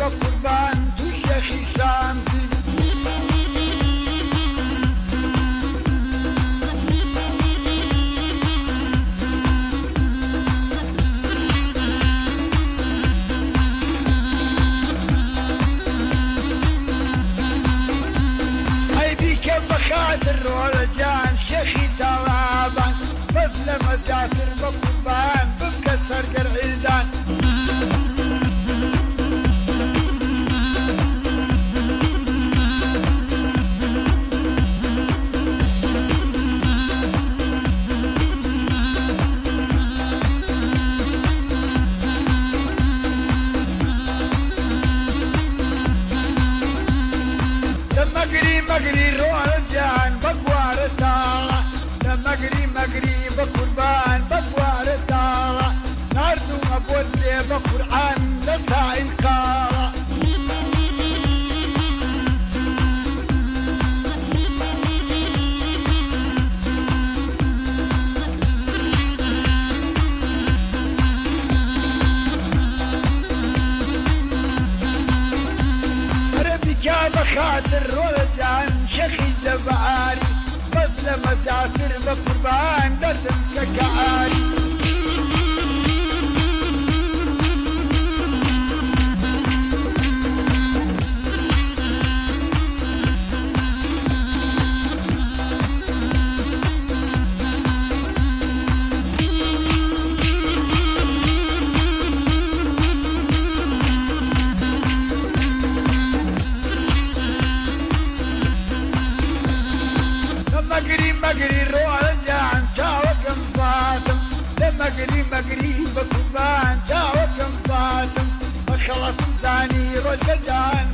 بقربان تو شيخي شامتي بخاطر ورجان شيخي طلابان مثل مزاتر بقربان بكسر قرعيدان مقري رولجان بقوار الطاغة مقري بقربان بقوار الطاغة ناردو أبوتي بقرآن لسائل قاغة بخاطر رولجان شيخي جبعاري مثل مسافر بقربان درد كعاري مقري رولجان تاوكم فاتم مقري بقربان تاوكم فاتم مخلط ثاني رولجان